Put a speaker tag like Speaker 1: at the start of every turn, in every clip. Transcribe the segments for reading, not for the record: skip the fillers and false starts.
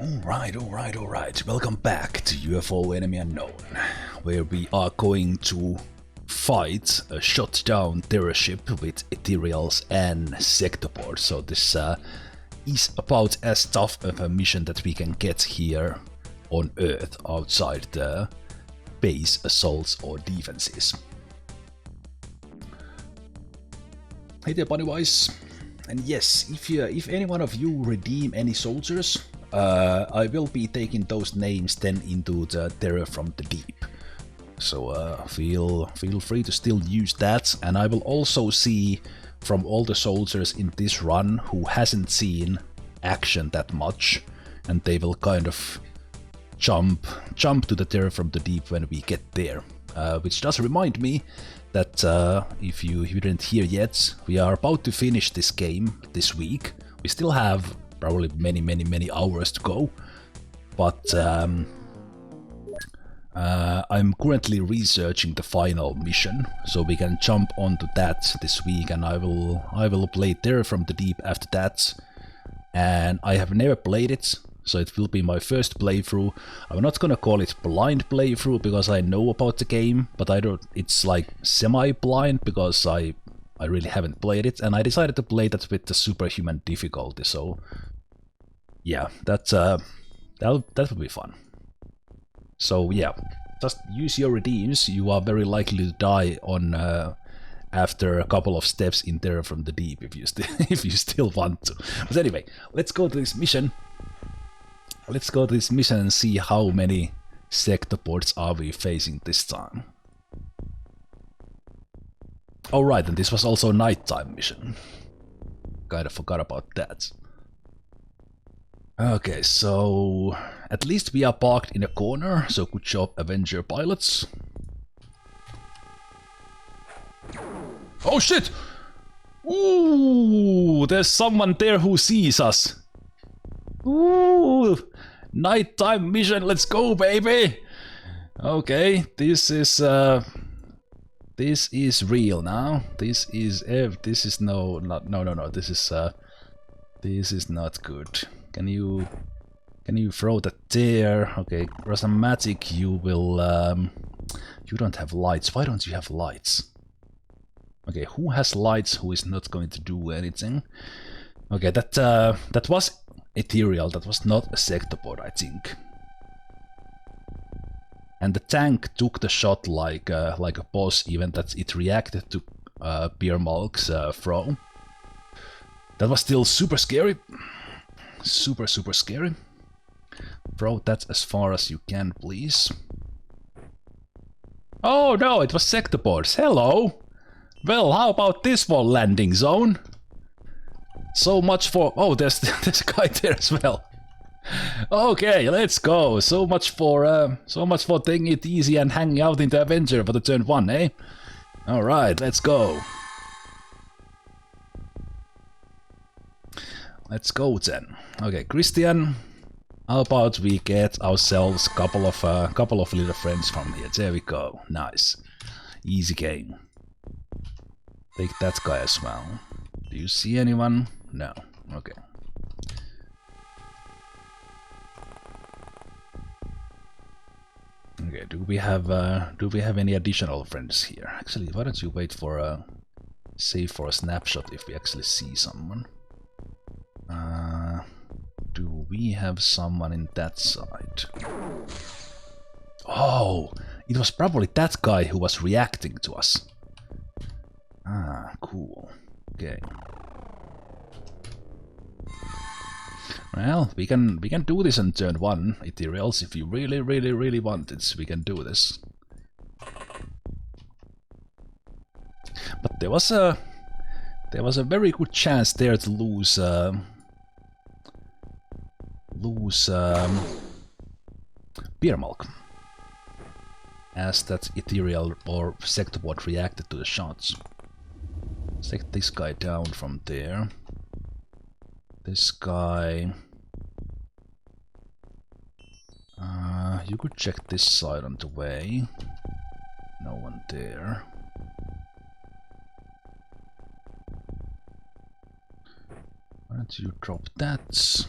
Speaker 1: Alright. Welcome back to UFO Enemy Unknown, where we are going to fight a shot down terror ship with ethereals and sectoports. So this is about as tough of a mission that we can get here on Earth outside the base assaults or defenses. Hey there, Bunnywise. And yes, if any one of you redeem any soldiers, I will be taking those names then into the Terror from the Deep. So feel free to still use that, and I will also see from all the soldiers in this run who hasn't seen action that much, and they will kind of jump to the Terror from the Deep when we get there. Which does remind me that if you didn't hear yet, we are about to finish this game this week. We still have probably many hours to go, but I'm currently researching the final mission, so we can jump onto that this week, and I will play Terror from the Deep after that. And I have never played it, so it will be my first playthrough. I'm not gonna call it blind playthrough because I know about the game, but it's like semi-blind because I really haven't played it, and I decided to play that with the superhuman difficulty. So yeah, that would be fun. So yeah, just use your redeems. You are very likely to die on after a couple of steps in Terror from the Deep if you still want to. But anyway, let's go to this mission. Let's go to this mission and see how many sectoports are we facing this time. Alright, and this was also a nighttime mission. Kinda forgot about that. Okay, so at least we are parked in a corner, so good job, Avenger pilots. Oh shit! Ooh, there's someone there who sees us. Ooh, nighttime mission, let's go, baby! Okay, this is real now. This is no, this is not good. Can you throw that there? Okay, Rosamatic, you will you don't have lights. Why don't you have lights? Okay, who has lights? Who is not going to do anything? Okay, that was ethereal. That was not a sectoport, I think. And the tank took the shot like a boss, even that it reacted to Beermalk's throw. That was still super scary. Super scary. Throw that as far as you can, please. Oh no, it was sectoports. Hello! Well, how about this for landing zone? So much for... Oh, there's a guy there as well. Okay, let's go. So much for taking it easy and hanging out in the Avenger for the turn 1, eh? Alright, let's go. Let's go then. Okay, Christian, how about we get ourselves a couple of little friends from here? There we go. Nice. Easy game. Take that guy as well. Do you see anyone? No. Okay. Okay, do we have any additional friends here? Actually, why don't you wait for a save for a snapshot if we actually see someone? Do we have someone in that side? Oh, it was probably that guy who was reacting to us. Ah, cool. Okay. Well, we can do this on turn 1, ethereals. If you really want it, we can do this. But there was a very good chance there to lose Beermalk, as that ethereal or sectoport reacted to the shots. Let's take this guy down from there. This guy... you could check this side on the way. No one there. Why don't you drop that?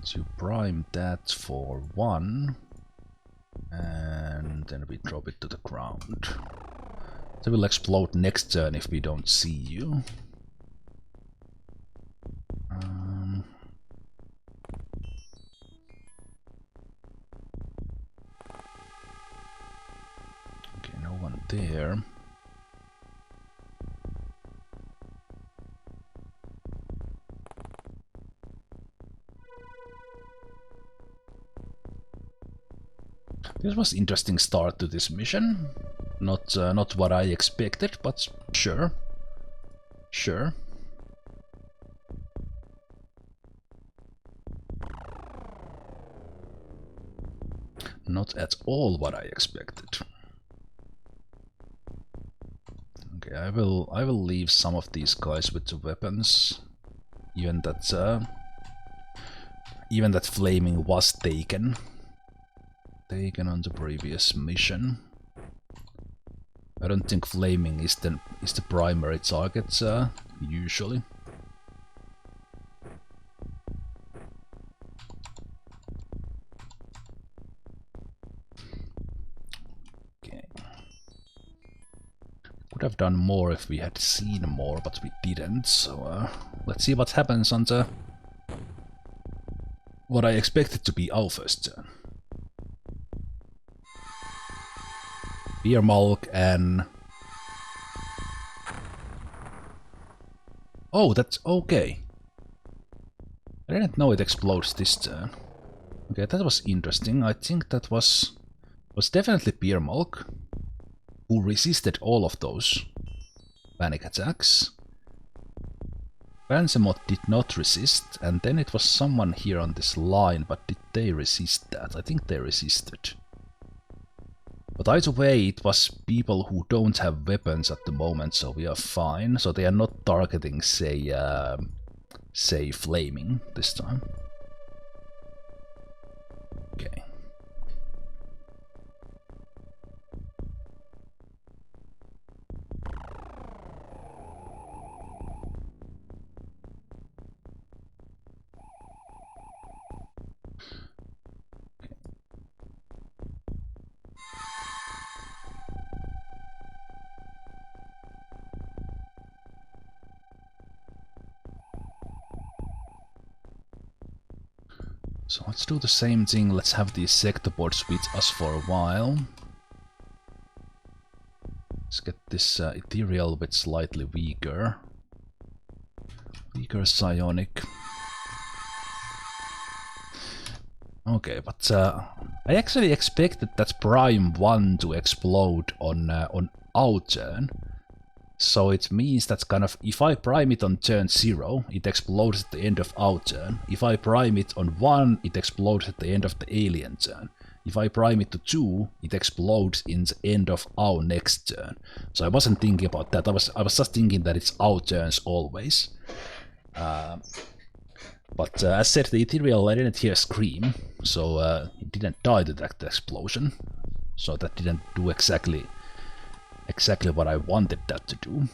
Speaker 1: To prime that for 1, and then we drop it to the ground. They will explode next turn if we don't see you. Okay, no one there. This was an interesting start to this mission. Not what I expected, but sure. Sure. Not at all what I expected. Okay, I will leave some of these guys with the weapons. Even that flaming was taken on the previous mission. I don't think flaming is the primary target usually. Okay. Could have done more if we had seen more, but we didn't. So let's see what happens on the what I expected to be our first turn. Beer Malk and... Oh, that's okay. I didn't know it explodes this turn. Okay, that was interesting. I think that was definitely Beer Malk, who resisted all of those panic attacks. Ransamot did not resist, and then it was someone here on this line, but did they resist that? I think they resisted. But either way, it was people who don't have weapons at the moment, so we are fine. So they are not targeting, say flaming this time. Okay. So let's do the same thing, let's have these sector boards with us for a while. Let's get this ethereal bit slightly weaker. Weaker psionic. Okay, but I actually expected that Prime 1 to explode on our turn. So it means that kind of, if I prime it on turn 0, it explodes at the end of our turn. If I prime it on 1, it explodes at the end of the alien turn. If I prime it to 2, it explodes in the end of our next turn. So I wasn't thinking about that, I was just thinking that it's our turns always. But as said, the ethereal, I didn't hear a scream, so it didn't die to that explosion. So that didn't do exactly what I wanted that to do.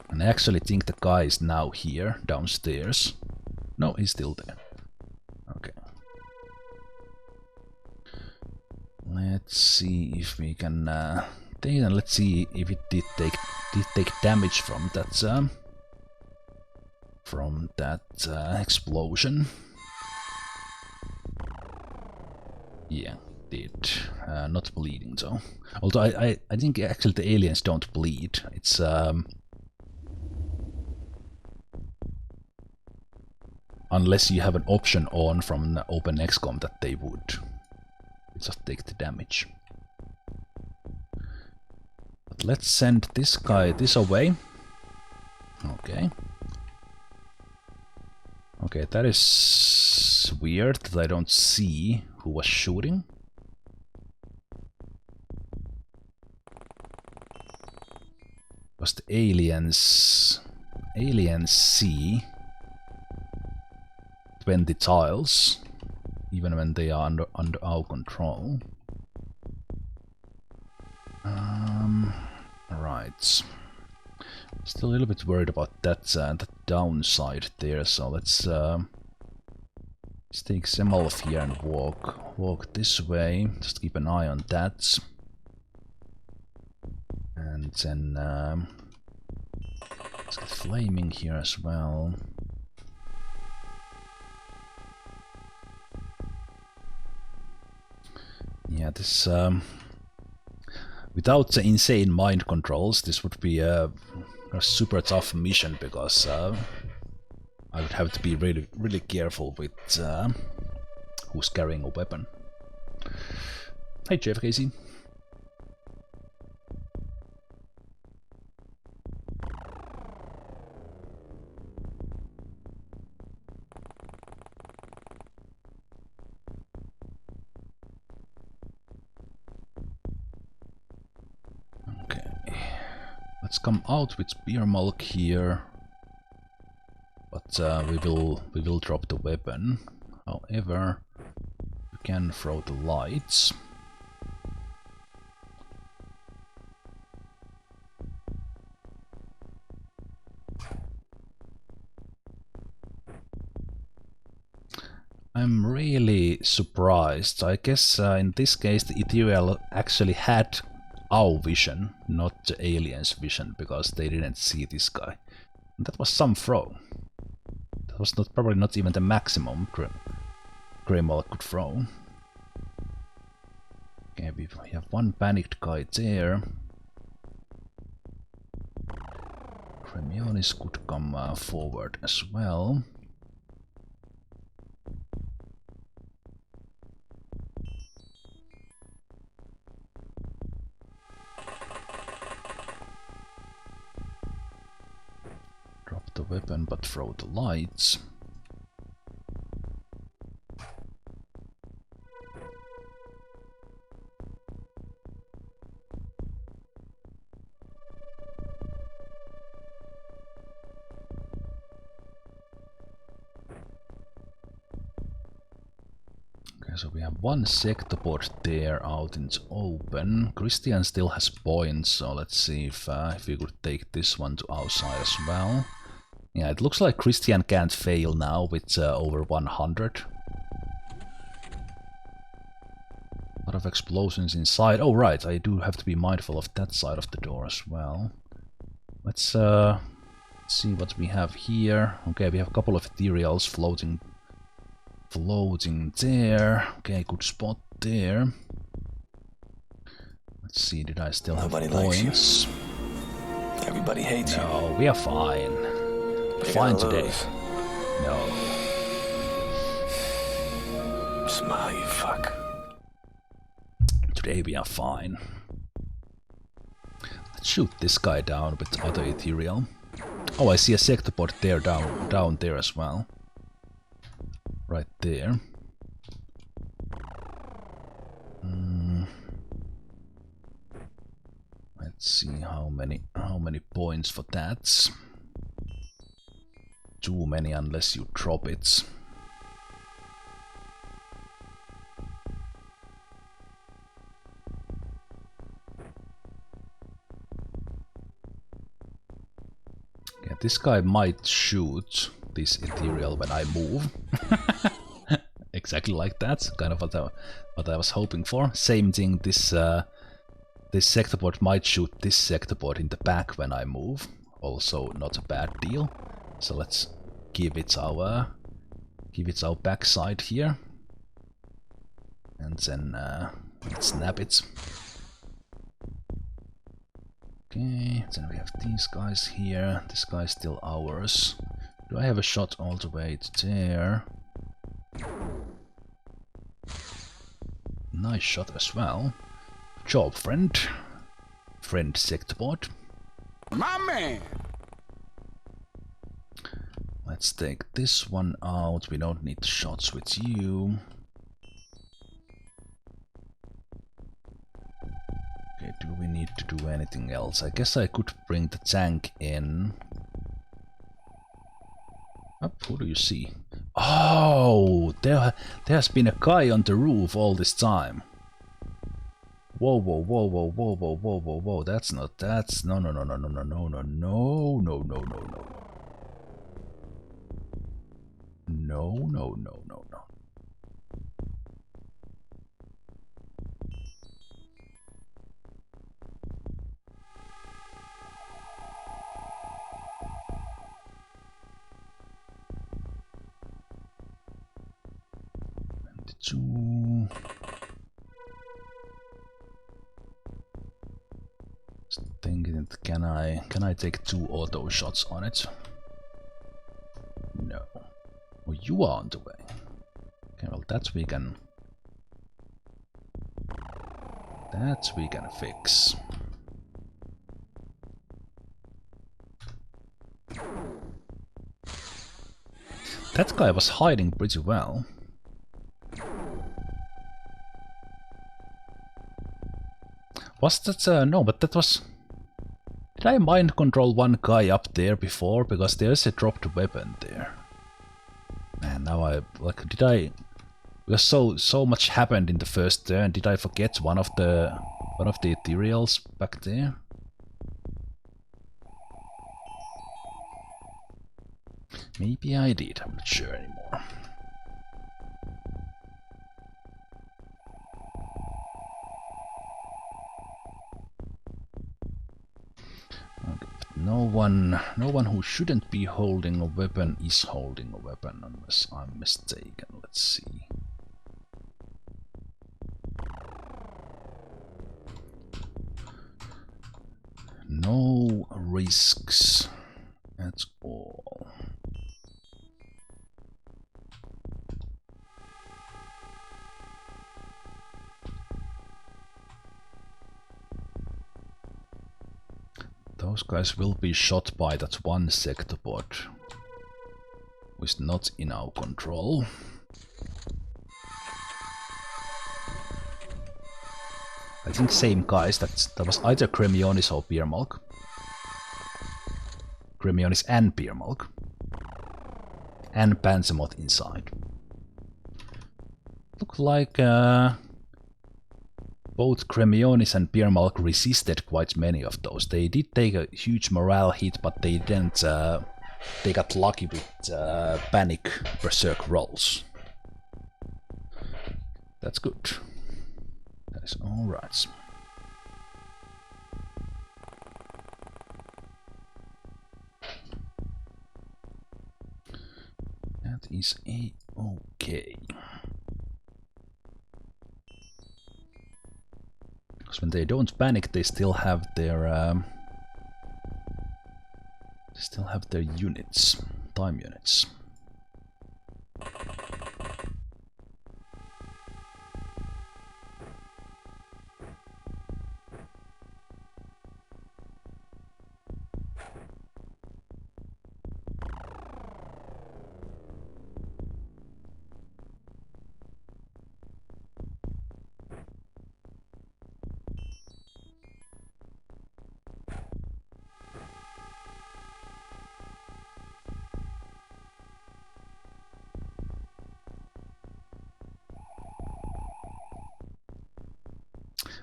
Speaker 1: And I actually think the guy is now here, downstairs. No, he's still there. Okay. Let's see if we can let's see if it did take damage from that explosion. Yeah, did. Not bleeding though. Although I think actually the aliens don't bleed. It's unless you have an option on from the OpenXcom that they would. Just take the damage. But let's send this guy this away. Okay. Okay, that is weird that I don't see who was shooting. Because the aliens see 20 tiles, even when they are under our control. Right. Still a little bit worried about that downside there, so let's Let's take Zemalf here and walk this way. Just keep an eye on that. And then let's get flaming here as well. Yeah, this without the insane mind controls, this would be a super tough mission because I would have to be really careful with who's carrying a weapon. Hey, Jeff Casey. Let's come out with beer milk here, but we will drop the weapon. However, we can throw the lights. I'm really surprised. I guess in this case the Ethereal actually had our vision, not the aliens' vision, because they didn't see this guy. And that was some throw. That was probably not even the maximum Greymaul could throw. Okay, we have one panicked guy there. Cremionis could come forward as well. The weapon, but throw the lights. Okay, so we have one sectopod there out in the open. Christian still has points, so let's see if we could take this one to our side as well. Yeah, it looks like Christian can't fail now with over 100. A lot of explosions inside. Oh right, I do have to be mindful of that side of the door as well. Let's see what we have here. Okay, we have a couple of ethereals floating there. Okay, good spot there. Let's see, did I still have points?
Speaker 2: Everybody hates you.
Speaker 1: No, we are fine. Fine today. No.
Speaker 2: Smile, you fuck.
Speaker 1: Today we are fine. Let's shoot this guy down with the other ethereal. Oh, I see a sectopod there down there as well. Right there. Let's see how many points for that. Too many unless you drop it. Yeah, this guy might shoot this ethereal when I move. Exactly like that, kind of what I was hoping for. Same thing, this sectopod might shoot this sectopod in the back when I move. Also not a bad deal. So let's give it our backside here, and then let's snap it. Okay, then we have these guys here. This guy's still ours. Do I have a shot all the way to there? Nice shot as well. Good job, friend. Friend sectopod.
Speaker 2: My man!
Speaker 1: Let's take this one out. We don't need shots with you. Okay, do we need to do anything else? I guess I could bring the tank in. Up, who do you see? Oh, there has been a guy on the roof all this time. Whoa, whoa, whoa, whoa, whoa, whoa, whoa, whoa, whoa. That's no, no, no, no, no, no, no, no, no, no, no, no, no, no. No, no, no, no, no. 2. Just thinking, can I take 2 auto shots on it? No. Oh, you are on the way. Okay, well that we can fix. That guy was hiding pretty well. Was that no, but that was... Did I mind control one guy up there before? Because there's a dropped weapon there. Man, now I... like, did I... Because so much happened in the first turn, did I forget one of the ethereals back there? Maybe I did, I'm not sure anymore. Okay, but no one who shouldn't be holding a weapon is holding a weapon, unless I'm mistaken. Let's see. No risks at all. Those guys will be shot by that one sector pod, who is not in our control. I think same guys, that was either Gremionis or Beermalk. Gremionis and Beermalk. And Panzermoth inside. Look like both Gremionis and Beermalk resisted quite many of those. They did take a huge morale hit, but they didn't... they got lucky with panic berserk rolls. That's good. That is alright. That is a-okay. Because when they don't panic, they still have their units, time units.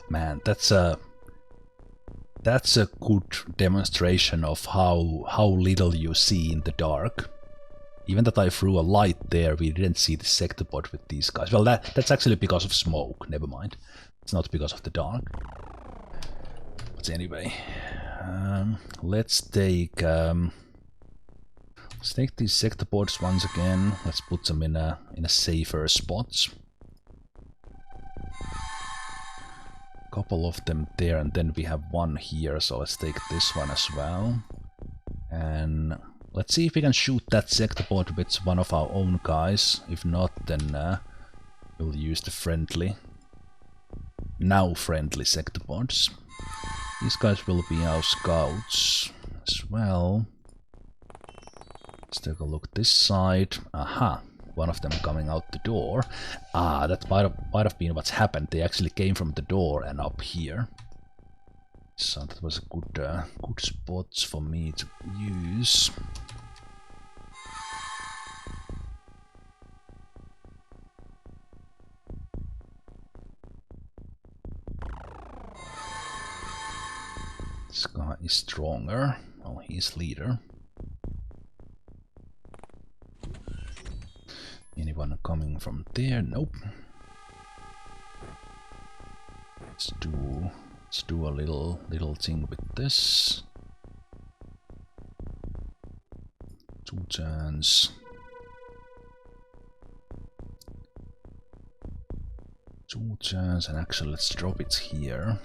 Speaker 1: Man, that's a good demonstration of how little you see in the dark. Even that I threw a light there, we didn't see the sector pod with these guys. Well, that's actually because of smoke. Never mind. It's not because of the dark. But anyway, let's take these sector pods once again. Let's put them in a safer spot. Couple of them there, and then we have one here, so let's take this one as well. And let's see if we can shoot that sector pod with one of our own guys. If not, then we'll use the now friendly sector pods. These guys will be our scouts as well. Let's take a look this side. Aha! One of them coming out the door. Ah, that might have been what's happened. They actually came from the door and up here. So that was a good spot for me to use. This guy is stronger. Oh, he's leader. Anyone coming from there? Nope. Let's do a little thing with this. 2 turns. 2 turns, and actually let's drop it here.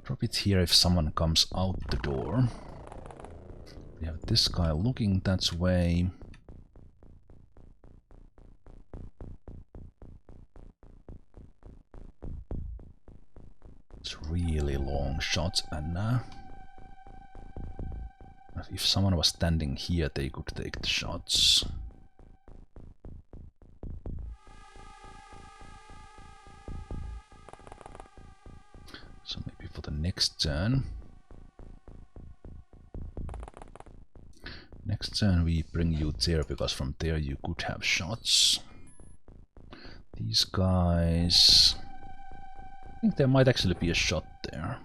Speaker 1: Drop it here if someone comes out the door. We have this guy looking that way. It's really long shots, and if someone was standing here, they could take the shots. So maybe for the next turn. Next turn we bring you there, because from there you could have shots. These guys... I think there might actually be a shot there.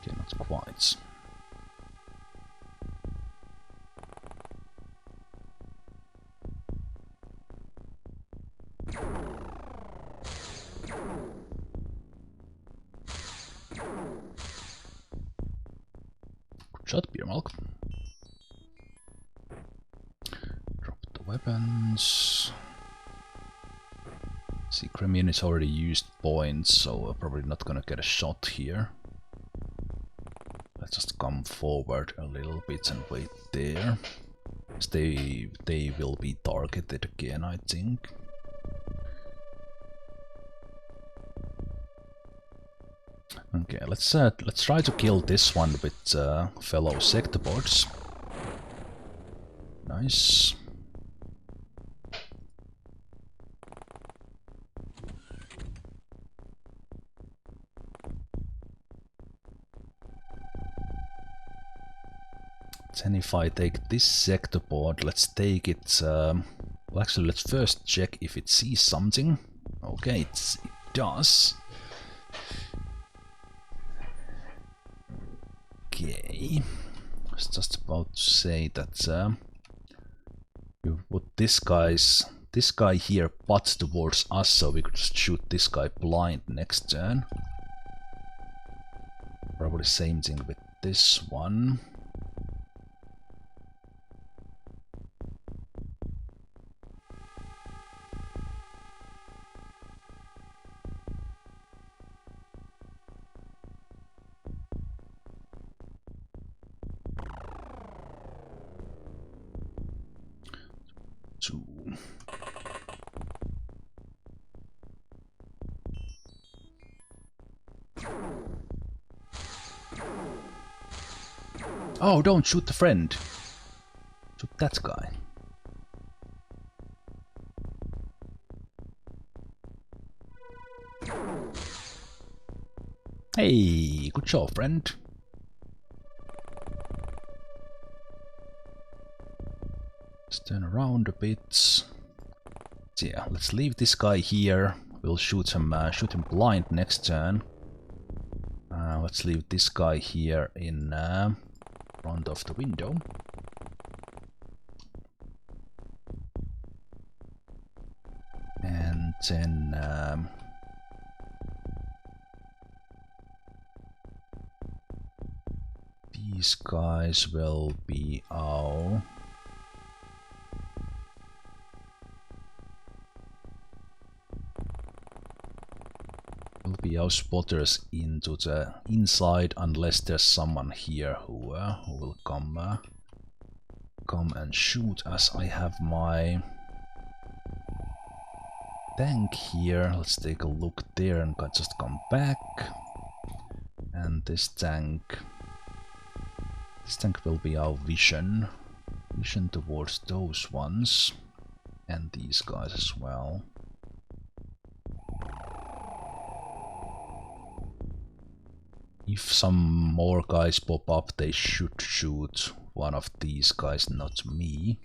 Speaker 1: Okay, not quite. Good shot, Beermalk. Drop the weapons. See, Kremlin is already used points, so I'm probably not gonna get a shot here. Let's just come forward a little bit and wait there. They will be targeted again, I think. Okay, let's try to kill this one with fellow sector boards. Nice. Then if I take this sector board, let's take it... well, actually, let's first check if it sees something. Okay, it does. Okay. I was just about to say that you put this guy here butts towards us, so we could just shoot this guy blind next turn. Probably same thing with this one. Oh, don't shoot the friend. Shoot that guy. Hey, good job, friend. Let's turn around a bit. So yeah, let's leave this guy here. We'll shoot him blind next turn. Let's leave this guy here in front of the window. And then these guys will be our spotters into the inside, unless there's someone here who will come and shoot us. I have my tank here. Let's take a look there and just come back. And this tank will be our vision towards those ones and these guys as well. If some more guys pop up, they should shoot one of these guys, not me.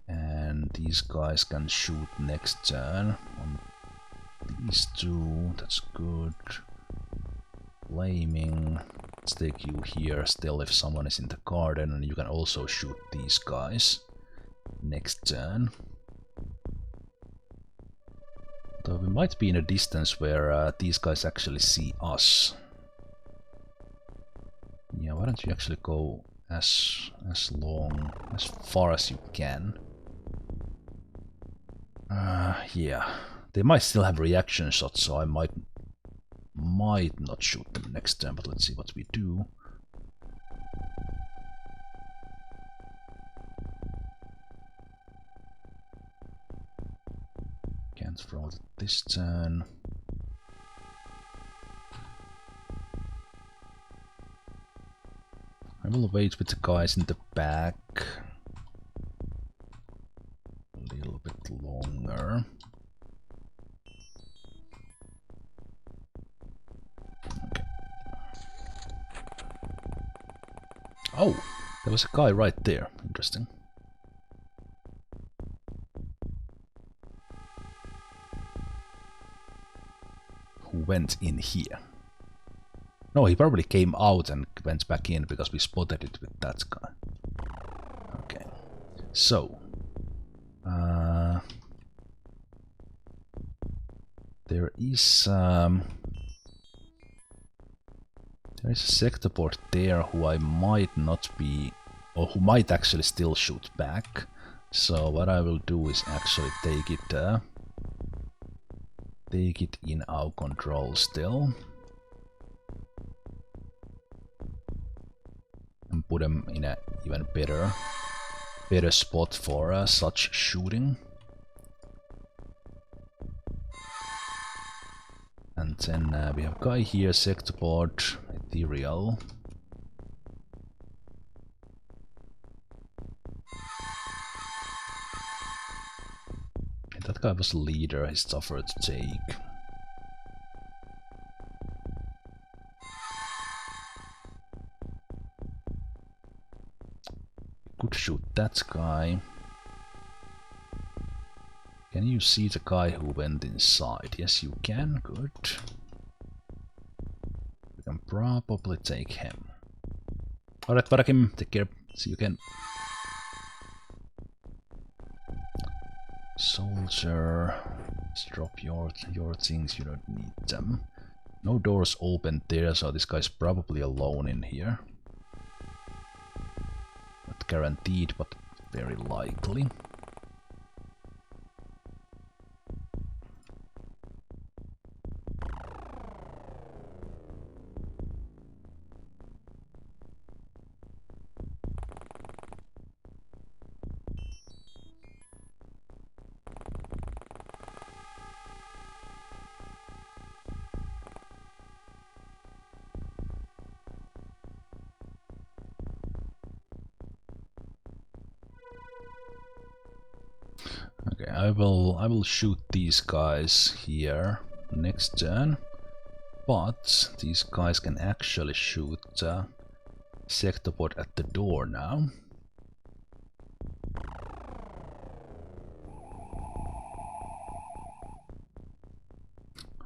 Speaker 1: And these guys can shoot next turn on these two. That's good. Flaming. Let's take you here still if someone is in the garden, and you can also shoot these guys next turn. Though we might be in a distance where these guys actually see us. don't you actually go as far as you can? Yeah. They might still have reaction shots, so I might not shoot them next turn, but let's see what we do. Can't throw it this turn. I will wait with the guys in the back a little bit longer. Okay. Oh, there was a guy right there. Interesting. Who went in here? No, he probably came out and went back in because we spotted it with that guy. Okay, so there is a sector port there who I might not be, or who might actually still shoot back. So what I will do is actually take it in our control still. And put them in a even better spot for such shooting. And then we have a guy here, sector port, ethereal. And that guy was a leader, he's tougher to take. Could shoot that guy. Can you see the guy who went inside? Yes, you can. Good. We can probably take him. Alright, Varakim, take care. See you again. Soldier, let's drop your things. You don't need them. No doors open there, so this guy's probably alone in here. Not guaranteed, but very likely. Okay, I will shoot these guys here next turn, but these guys can actually shoot sector port at the door now.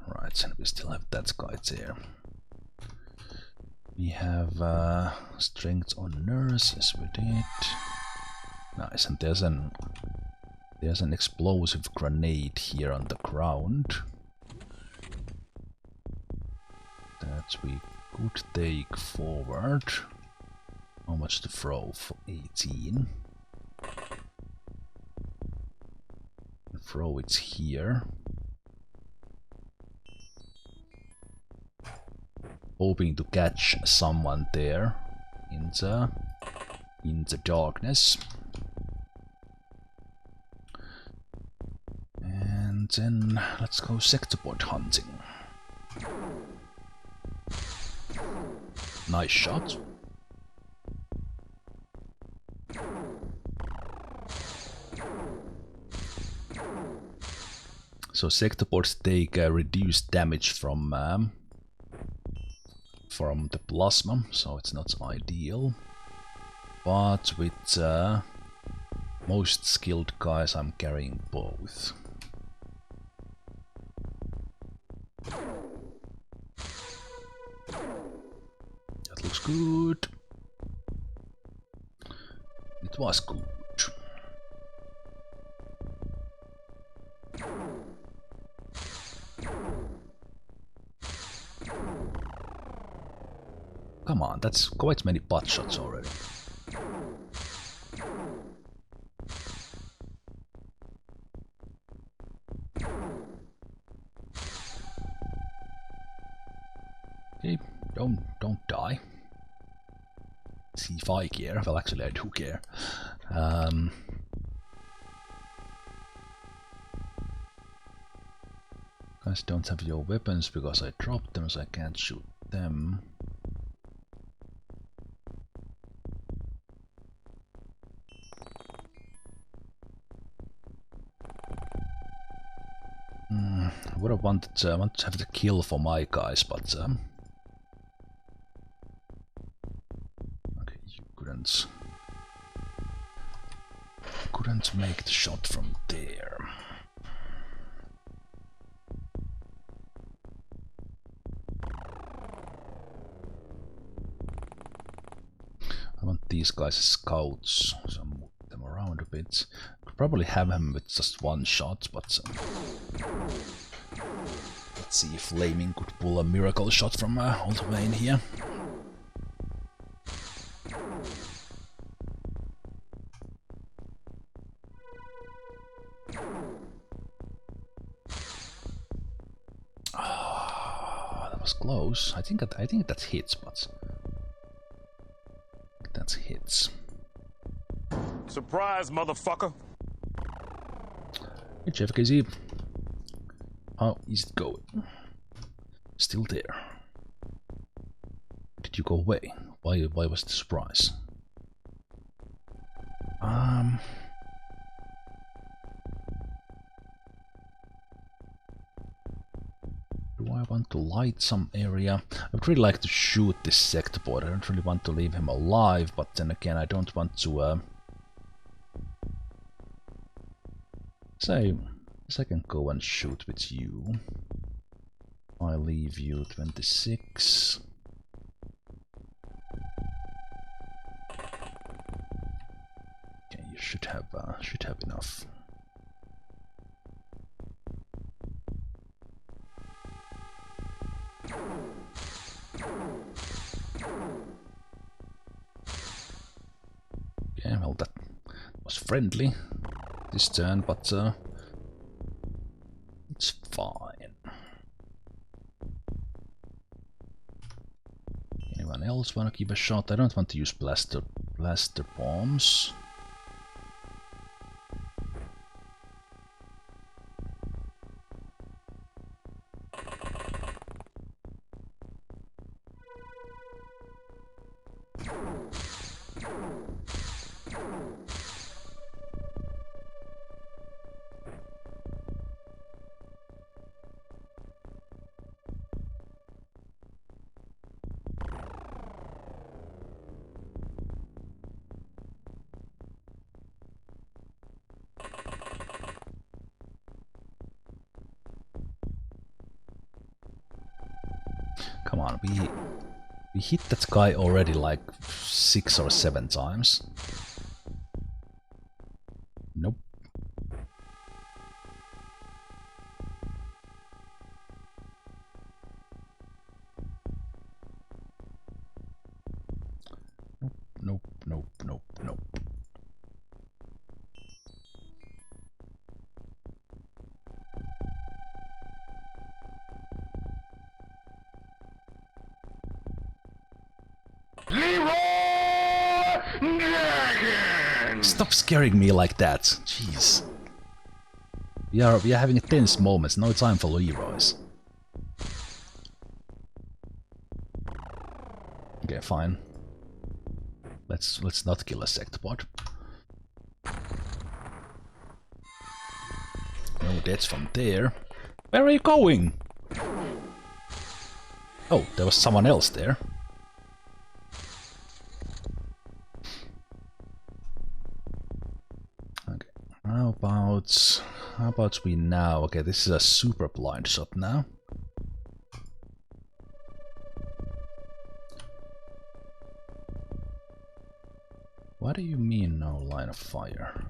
Speaker 1: Right, and we still have that guy there. We have strength on nurse, yes we did. Nice, and there's an explosive grenade here on the ground that we could take forward. How much to throw? For 18. Throw it here. Hoping to catch someone there in the darkness. And then let's go sector port hunting. Nice shot. So sector ports take reduced damage from the plasma, so it's not ideal. But with most skilled guys, I'm carrying both. That looks good. It was good. come on, that's quite many butt shots already. Okay, don't die. See if I care. Well, actually, I do care. Guys don't have your weapons because I dropped them, so I can't shoot them. I would have wanted to, I want to have the kill for my guys, but okay, you couldn't make the shot from there. I want these guys as scouts, so move them around a bit. Could probably have him with just one shot, but let's see if Flaming could pull a miracle shot from all the way in here. That was close. I think that hits, but that hits.
Speaker 3: Surprise, motherfucker!
Speaker 1: Hey, Jeff KZ. How is it going? Still there. Did you go away? Why was the surprise? Do I want to light some area? I would really like to shoot this sector board. I don't really want to leave him alive, but then again I don't want to say I can go and shoot with you. I leave you 26. Okay, you should have enough. Yeah, well, that was friendly this turn, but it's fine. Anyone else wanna give a shot? I don't want to use blaster bombs. Come on, we hit that guy already like 6 or 7 times. Nope. Nope, nope, nope, nope, nope. Stop scaring me like that. Jeez. We are having a tense moment. No time for Leroy's. Okay, fine. Let's not kill a sectbot. No deaths from there. Where are you going? Oh, there was someone else there. Okay, how about we now? Okay, this is a super blind shot now. What do you mean no line of fire?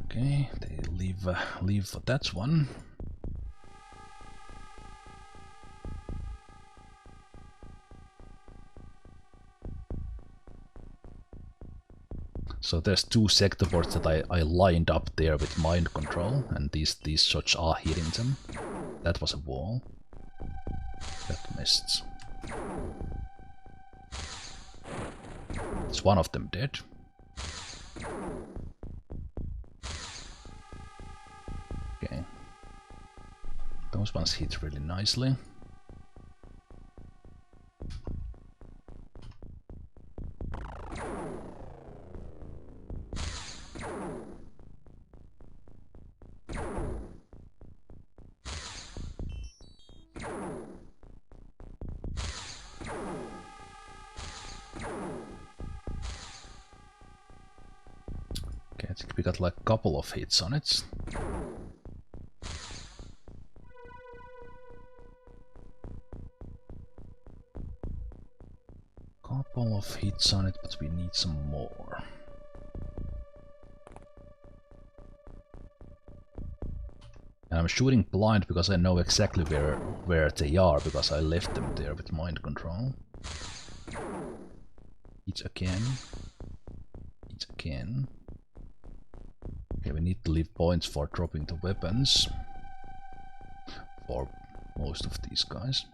Speaker 1: Okay, they leave for that one. So there's two sector boards that I lined up there with mind control, and these shots are hitting them. That was a wall. That missed. Is one of them dead? Okay. Those ones hit really nicely. I think we got like a couple of hits on it. Couple of hits on it, but we need some more. And I'm shooting blind because I know exactly where they are, because I left them there with mind control. Hit again. Hit again. Okay, we need to leave points for dropping the weapons for most of these guys.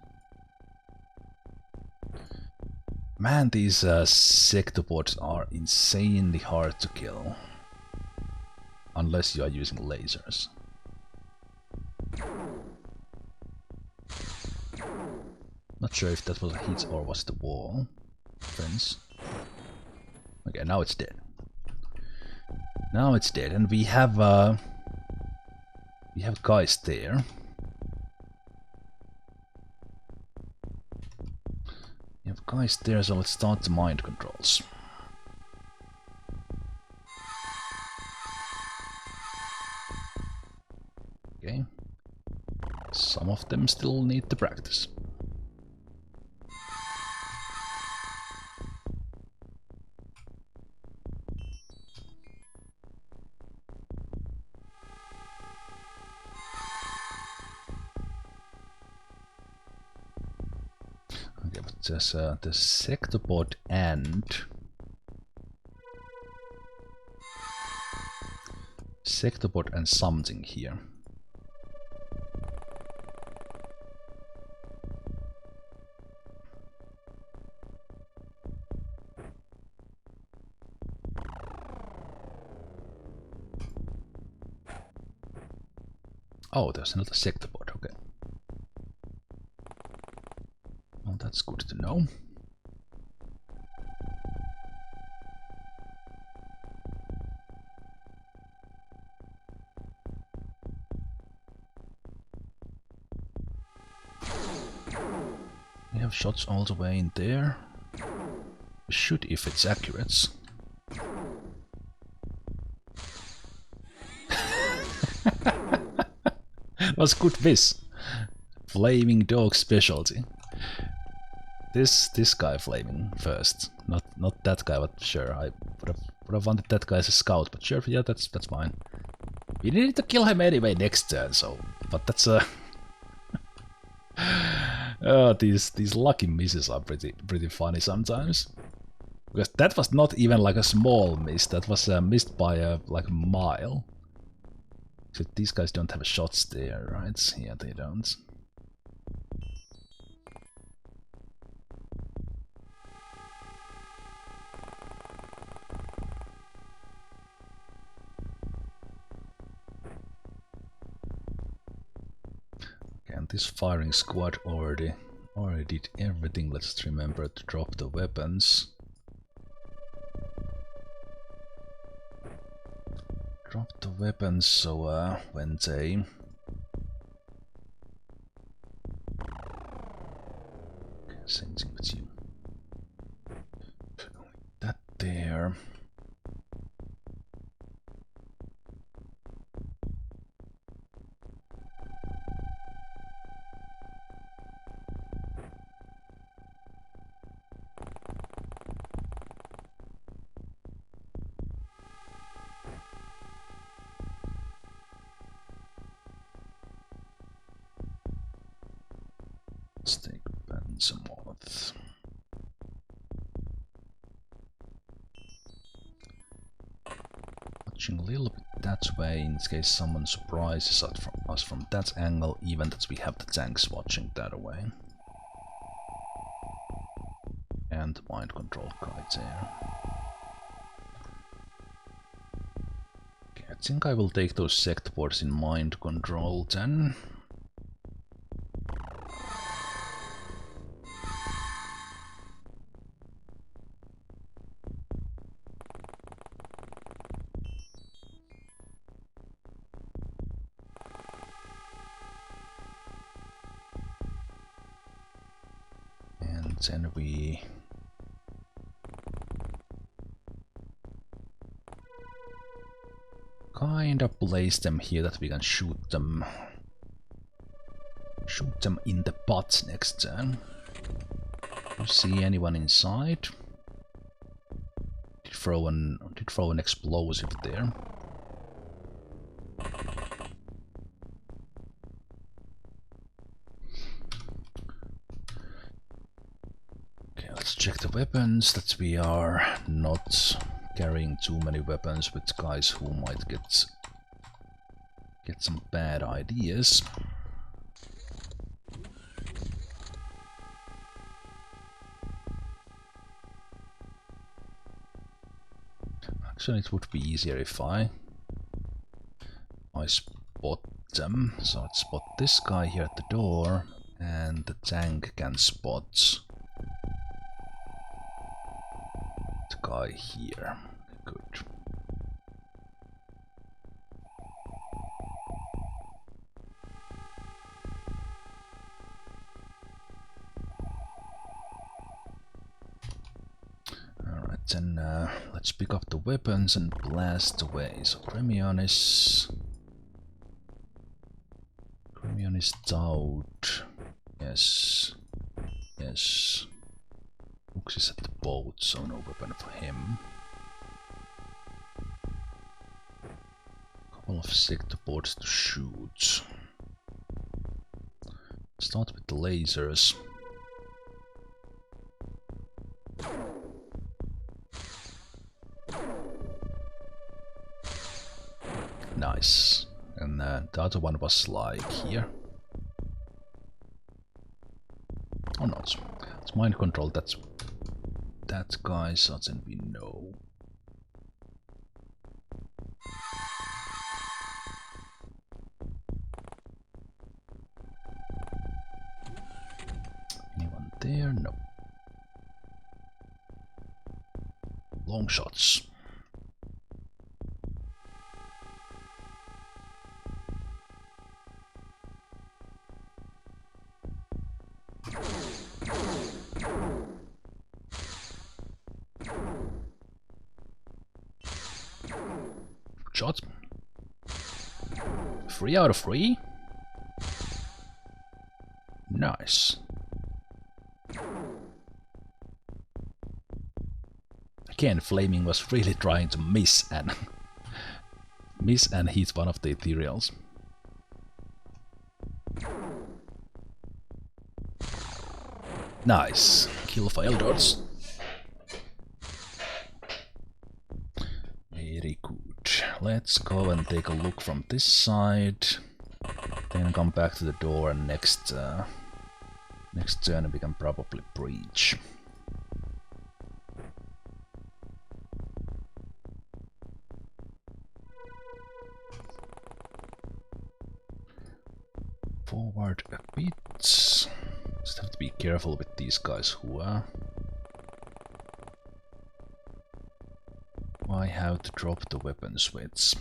Speaker 1: Man, these sector boards are insanely hard to kill. Unless you are using lasers. Not sure if that was a hit or was the wall. Fence. Okay, now it's dead. Now it's dead, and we have guys there. We have guys there, so let's start the mind controls. Okay. Some of them still need to practice. There's the sector board and something here. Oh, there's another sector board, okay. Well, that's good to know. We have shots all the way in there. We should if it's accurate. Was good this. Flaming dog specialty. This guy flaming first, not that guy, but sure, I would have wanted that guy as a scout, but sure, yeah, that's fine. We need to kill him anyway next turn, so, but that's these lucky misses are pretty funny sometimes, because that was not even like a small miss, that was missed by like a mile. So these guys don't have shots there, right? Yeah, they don't. And this firing squad already did everything. Let's just remember to drop the weapons. Drop the weapons so when they... Okay, same thing with you. That there. Let's take Zemalf. Watching a little bit that way in case someone surprises us from that angle, even that we have the tanks watching that way. And the mind control guy there. Okay, I think I will take those sector boards in mind control then. Then we kind of place them here that we can shoot them in the butt next turn. Do you see anyone inside? Did throw an explosive there. Check the weapons, that we are not carrying too many weapons with guys who might get some bad ideas. Actually, it would be easier if I spot them. So I'd spot this guy here at the door, and the tank can spot guy here. Good. Alright, then let's pick up the weapons and blast away. So Gremion is out. Yes. Yes. Lux is at the boat, so no weapon for him. Couple of sector boards to shoot. Start with the lasers. Nice. And the other one was like here. Oh no, it's mind control, that's that guy, so then we know. Anyone there? No. Long shots. Shot. 3 out of 3. Nice. Again, Flaming was really trying to miss and hit one of the ethereals. Nice. Kill for Eldor's. Very good. Let's go and take a look from this side. Then come back to the door, and next turn we can probably breach. Forward a bit. Just have to be careful with these guys who I have to drop the weapon switch.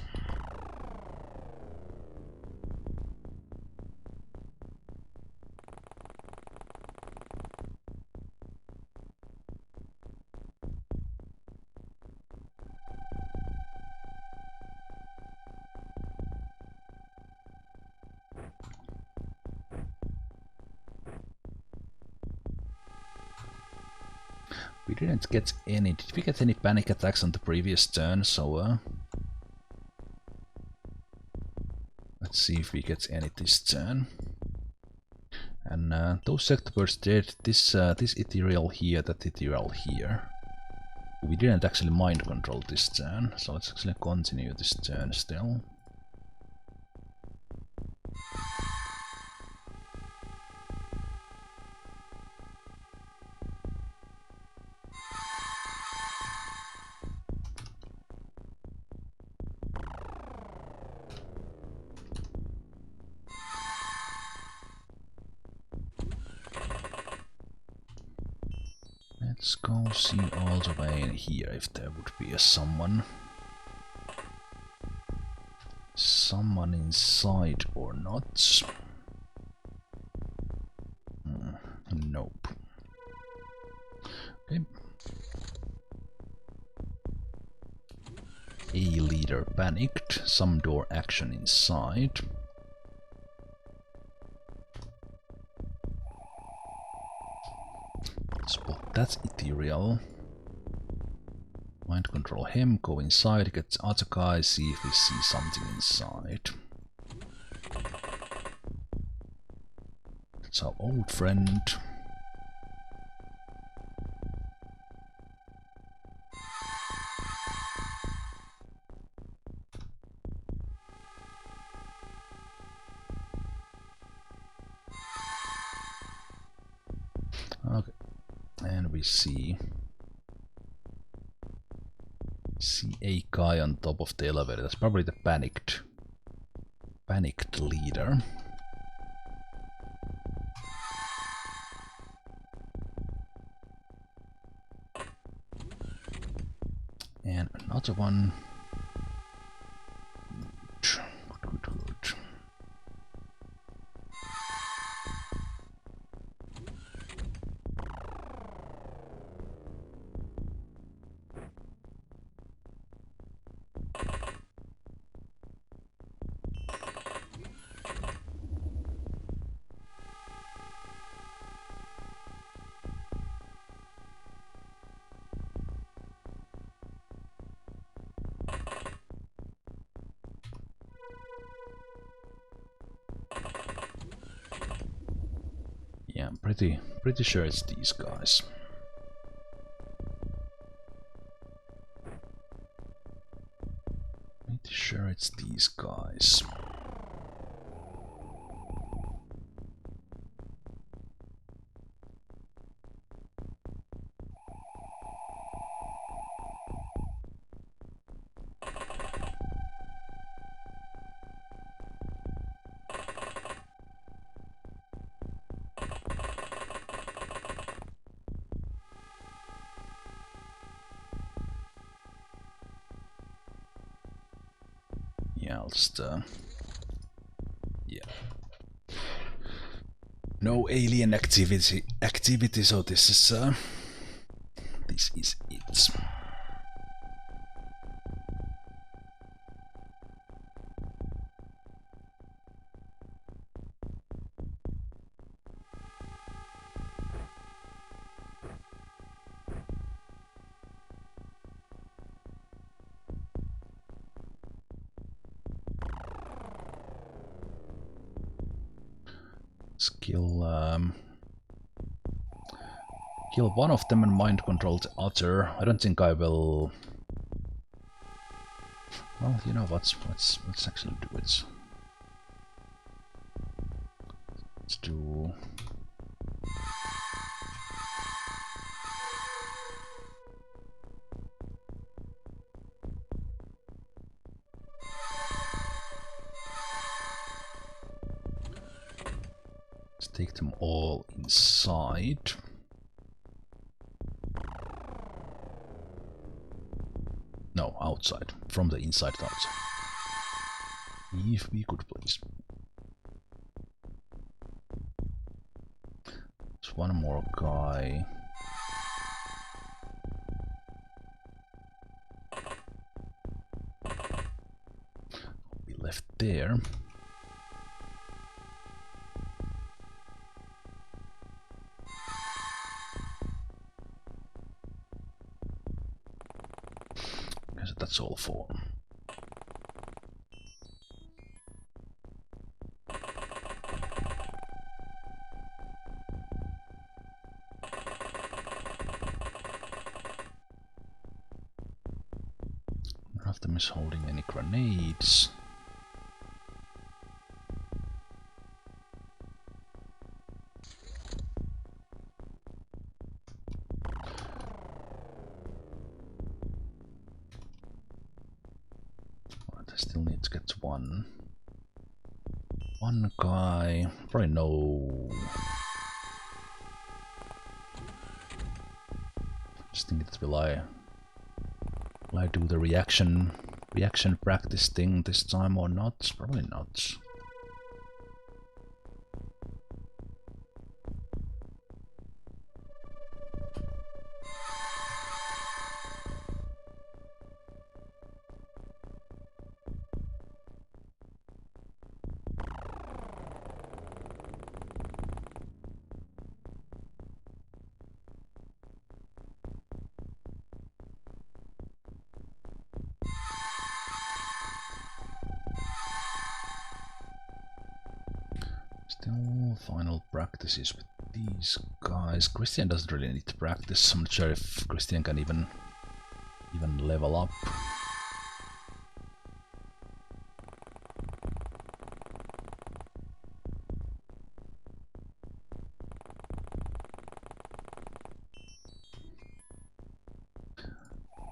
Speaker 1: We didn't get any. Did we get any panic attacks on the previous turn? So let's see if we get any this turn. And those sector birds did this ethereal here, that ethereal here. We didn't actually mind control this turn, so let's actually continue this turn still. Let's go see all the way in here if there would be a someone inside or not. Nope. Okay. A leader panicked. Some door action inside. Spot that ethereal. Mind control him, go inside, get the other guy, see if we see something inside. That's our old friend. Okay, and we see a guy on top of the elevator. That's probably the panicked leader. And another one. Good. Yeah, I'm pretty sure it's these guys. Pretty sure it's these guys. Yeah, I'll just yeah. No alien activity, so this is it. Kill one of them and mind control the other. I don't think I will. Well, you know what? Let's actually do it. Let's do. Let's take them all inside. No, outside. From the inside to outside. If we could, please. There's one more guy. We left there. That's all for. them is holding any grenades. Right, I still need to get one guy. Probably no. Just think it will I do the reaction practice thing this time or not? Probably not. Still final practices with these guys. Christian doesn't really need to practice. I'm not sure if Christian can even level up.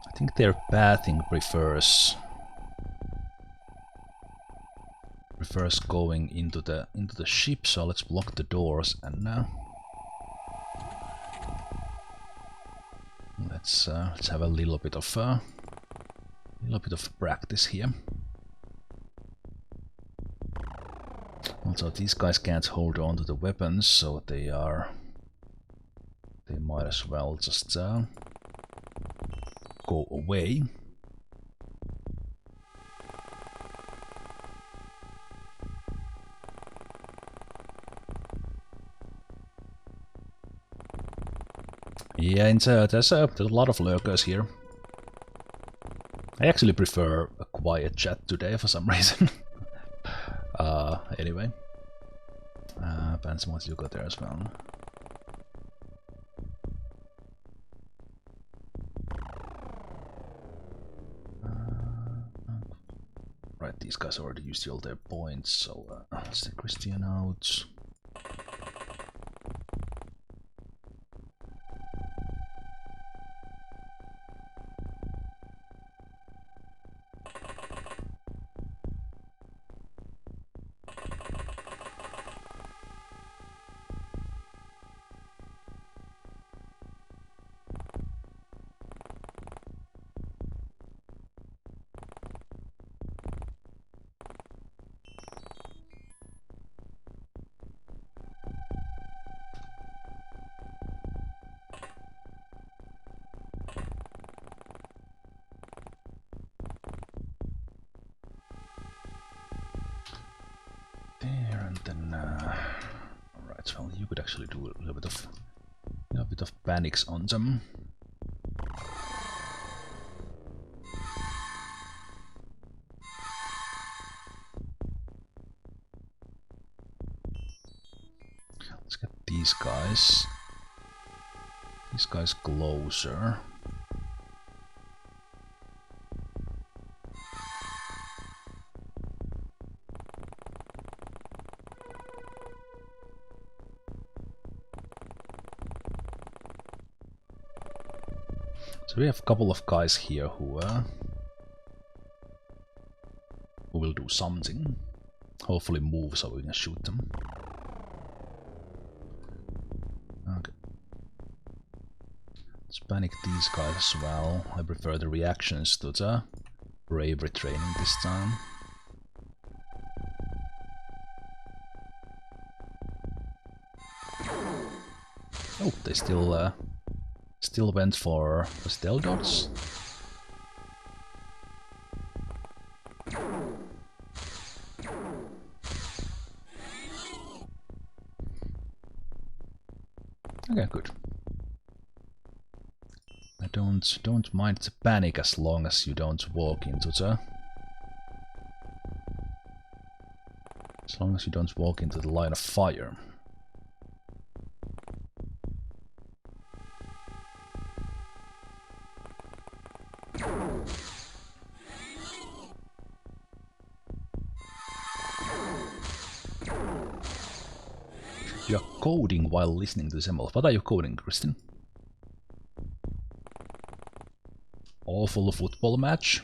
Speaker 1: I think their pathing prefers going into the ship, so let's block the doors and let's have a little bit of practice here. Also, these guys can't hold on to the weapons, so they might as well just go away. Yeah, there's a lot of lurkers here. I actually prefer a quiet chat today for some reason. Anyway. Panzermod, you got there as well. Right, these guys already used all their points, so let's take Christian out. Alright, well, you could actually do a little bit of panics on them. Let's get these guys closer. So we have a couple of guys here who will do something. Hopefully move so we can shoot them. Okay. Let's panic these guys as well. I prefer the reactions to the bravery training this time. Oh, they still went for the stealth dots. Okay, good. I don't mind the panic as long as you don't walk into the line of fire. You're coding while listening to Zemalf. What are you coding, Kristin? Awful football match?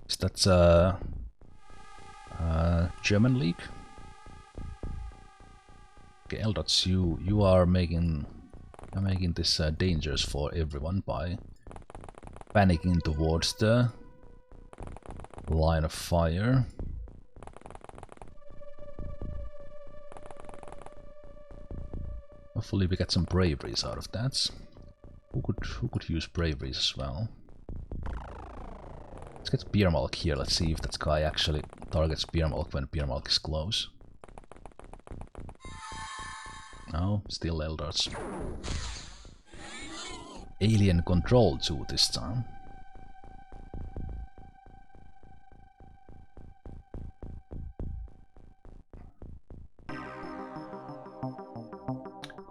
Speaker 1: Is that German league? Okay, Eldots, you are making this dangerous for everyone by panicking towards the line of fire. Hopefully we get some braveries out of that. Who could use braveries as well? Let's get Beermalk here. Let's see if that guy actually targets Beermalk when Beermalk is close. No, still Eldarts. Alien control too this time.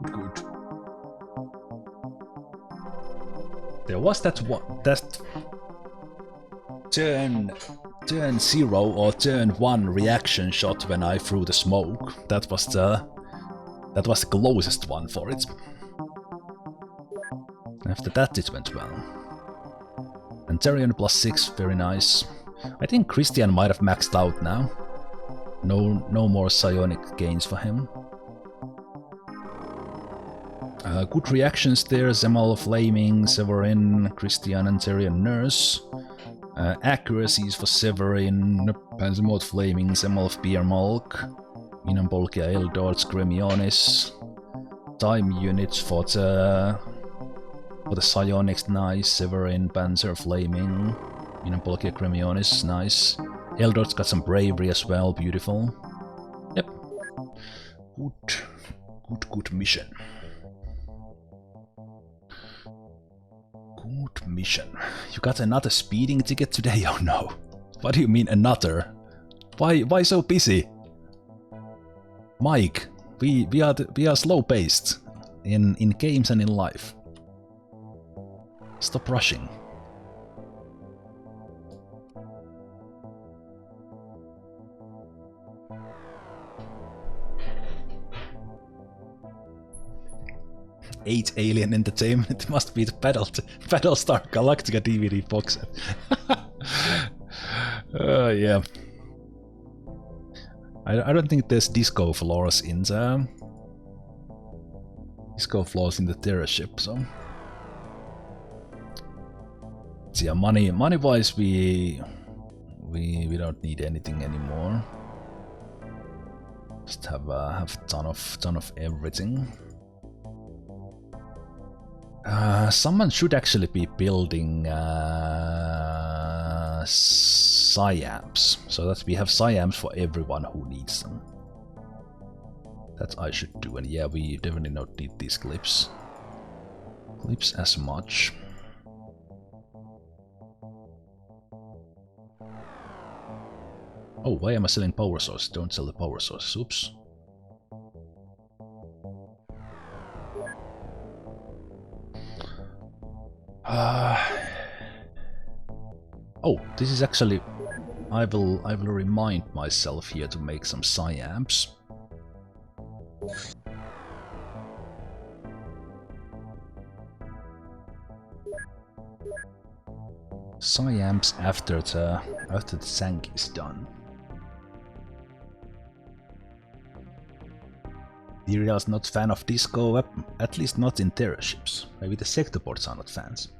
Speaker 1: Good. There was that turn 0 or turn 1 reaction shot when I threw the smoke. That was the closest one for it. After that it went well. And Tyrion +6, very nice. I think Christian might have maxed out now. No more psionic gains for him. Good reactions there, Zemal Flaming, Severin, Christian and Tyrion Nurse. Accuracies for Severin, Panzermod Flaming, Zemalf Beermalk, Minambolkia Eldorts, Gremionis. Time units for the psionics, nice. Severin, Panzer Flaming, Minambolkia Gremionis, nice. Eldorts got some bravery as well, beautiful. Yep. Good mission. Good mission. You got another speeding ticket today? Oh no. What do you mean another? Why so busy? Mike, we are slow paced in games and in life. Stop rushing. Eight Alien Entertainment. It must be the Battlestar Galactica DVD box set. Yeah. I don't think there's disco floors in the Terra ship, so yeah, money wise we don't need anything anymore. Just have ton of everything. Someone should actually be building SciAmps, so that we have SciAmps for everyone who needs them. That I should do, and yeah, we definitely don't need these clips as much. Oh, why am I selling power source? Don't sell the power source. Oops. Oh, this is actually... I will remind myself here to make some SciAmps. SciAmps after the tank is done. Dirial's not fan of disco, at least not in Terra ships. Maybe the sectorports are not fans.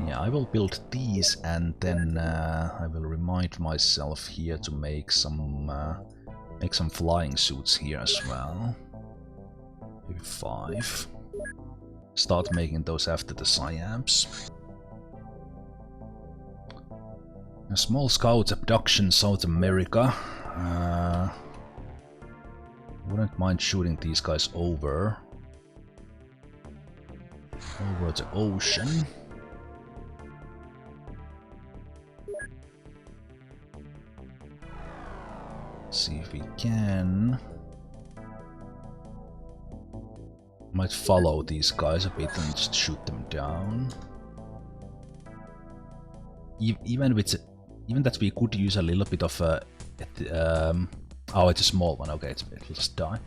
Speaker 1: Yeah, I will build these and then I will remind myself here to make some flying suits here as well. Maybe 5. Start making those after the SciAmps. A small scout abduction South America. Wouldn't mind shooting these guys over the ocean. See if we can. Might follow these guys a bit and just shoot them down. even that we could use a little bit of oh, it's a small one. Okay, it'll just die.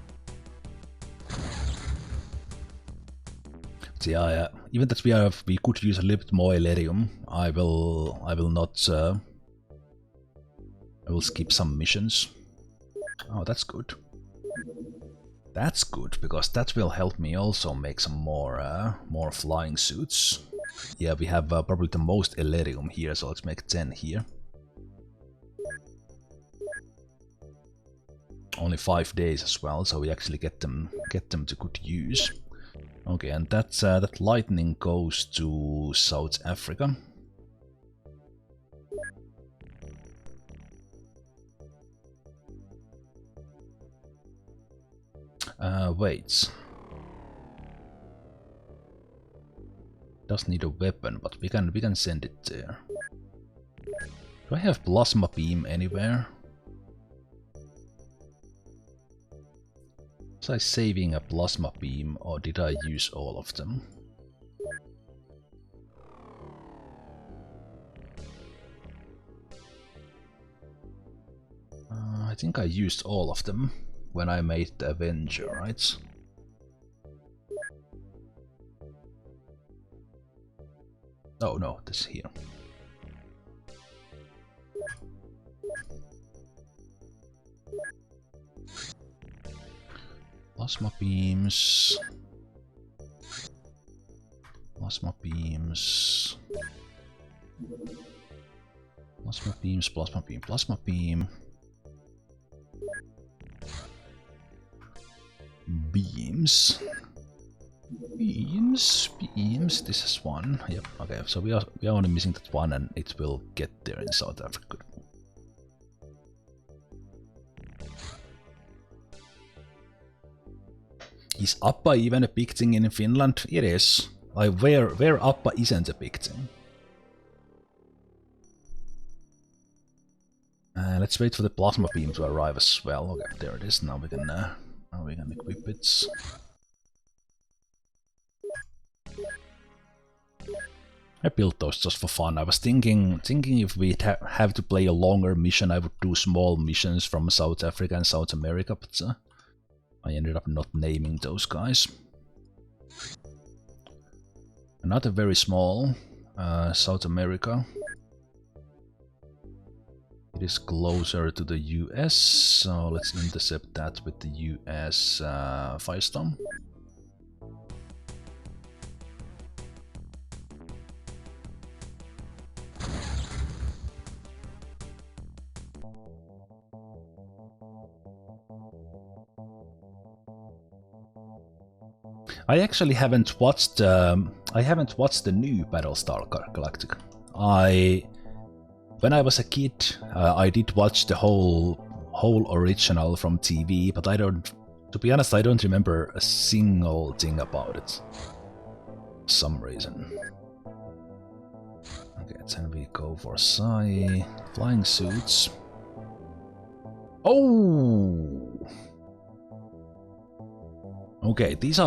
Speaker 1: So yeah, even that we could use a little bit more Elerium. I will not. I will skip some missions. Oh, that's good. That's good, because that will help me also make some more flying suits. Yeah, we have probably the most Elerium here, so let's make 10 here. Only 5 days as well, so we actually get them to good use. Okay, and that lightning goes to South Africa. Wait. Does need a weapon, but we can send it there. Do I have plasma beam anywhere? Was I saving a plasma beam, or did I use all of them? I think I used all of them when I made the Avenger, right? Oh no, this here. Plasma beams. Plasma beams. Plasma beams, plasma beam, plasma beam. Beams. Beams, this is one. Yep, okay, so we are only missing that one, and it will get there in South Africa. Is Appa even a big thing in Finland? It is. Like, where Appa isn't a big thing? Let's wait for the plasma beam to arrive as well. Okay, there it is. Now we can equip it. I built those just for fun. I was thinking if we'd have to play a longer mission, I would do small missions from South Africa and South America, but I ended up not naming those guys. Another very small South America. It is closer to the US, so let's intercept that with the US Firestorm. I actually haven't watched. I haven't watched the new Battlestar Galactica. When I was a kid, I did watch the whole original from TV, but to be honest, I don't remember a single thing about it. For some reason. Okay, then we go for flying suits. Oh. Okay, this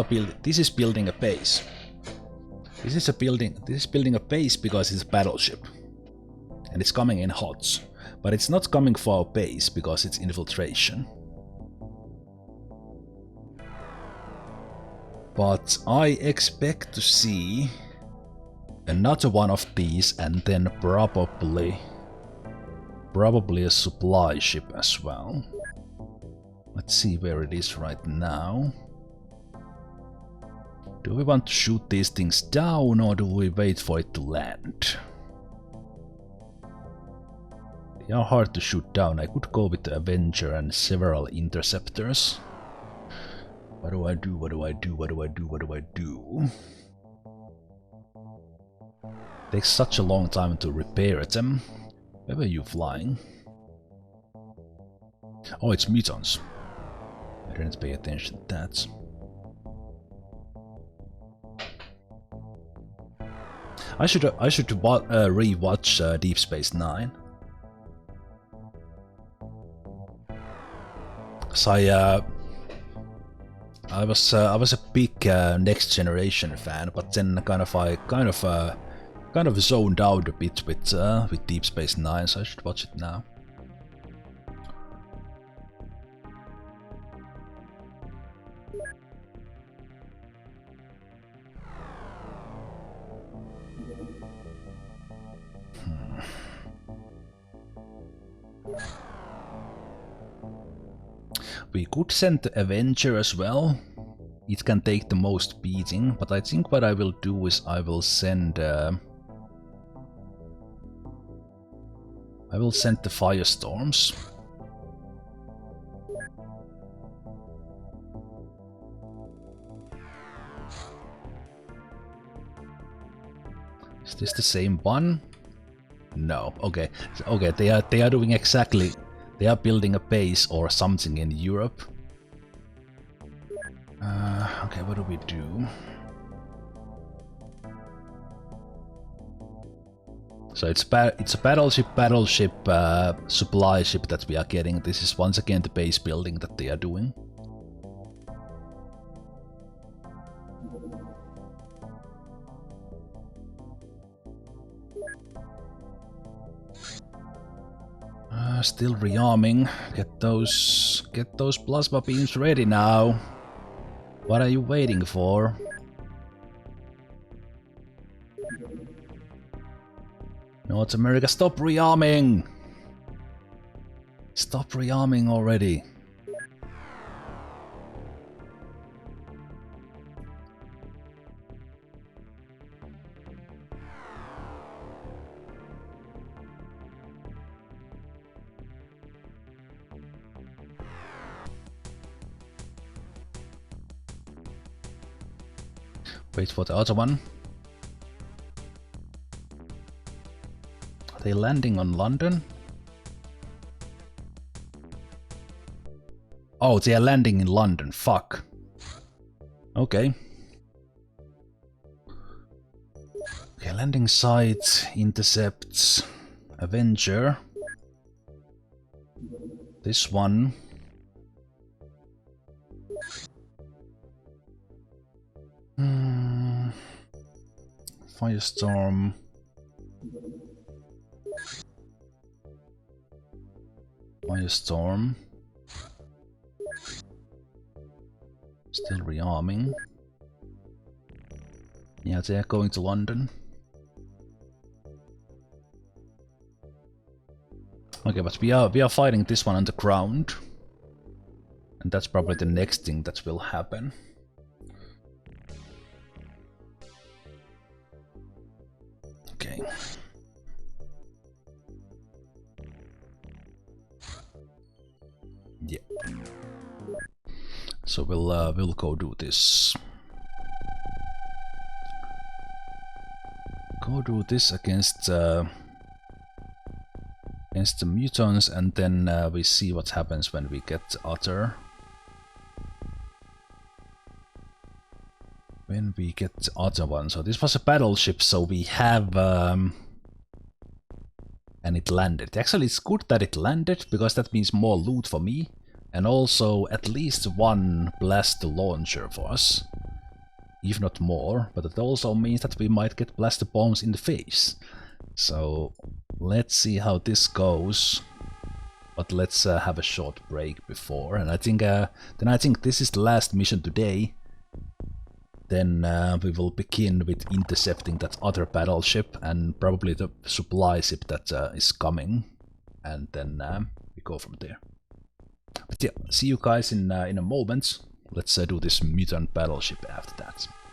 Speaker 1: is building a base. This is building a base because it's a battleship. And it's coming in HOTS. But it's not coming for our base because it's infiltration. But I expect to see another one of these, and then probably a supply ship as well. Let's see where it is right now. Do we want to shoot these things down, or do we wait for it to land? They are hard to shoot down. I could go with the Avenger and several interceptors. What do I do? What do I do? What do I do? What do I do? Takes such a long time to repair them. Where were you flying? Oh, it's mutons. I didn't pay attention to that. I should rewatch Deep Space Nine. So I was a big Next Generation fan, but then I kind of zoned out a bit with Deep Space Nine, so I should watch it now. We could send the Avenger as well. It can take the most beating, but I think what I will do is I will send the Firestorms. Is this the same one? No. Okay. Okay. They are doing exactly. They are building a base or something in Europe. Okay, what do we do? So it's a battleship supply ship that we are getting. This is once again the base building that they are doing. Still rearming. Get those plasma beams ready now. What are you waiting for? North America, stop rearming! Stop rearming already. Wait for the other one. Are they landing on London? Oh, they are landing in London. Fuck. Okay. Okay, landing site, intercepts, Avenger. This one. Firestorm. Firestorm. Still rearming. Yeah, they are going to London. Okay, but we are fighting this one on the ground. And that's probably the next thing that will happen. Okay. Yeah. So we'll go do this. Go do this against the mutants, and then we see what happens when we get other. When we get the other one. So this was a battleship, so we have and it landed. Actually, it's good that it landed, because that means more loot for me, and also at least one blaster launcher for us, if not more. But it also means that we might get blaster bombs in the face. So let's see how this goes. But let's have a short break before, and I think this is the last mission today. Then we will begin with intercepting that other battleship and probably the supply ship that is coming, and then we go from there. But yeah, see you guys in a moment. Let's do this mutant battleship after that.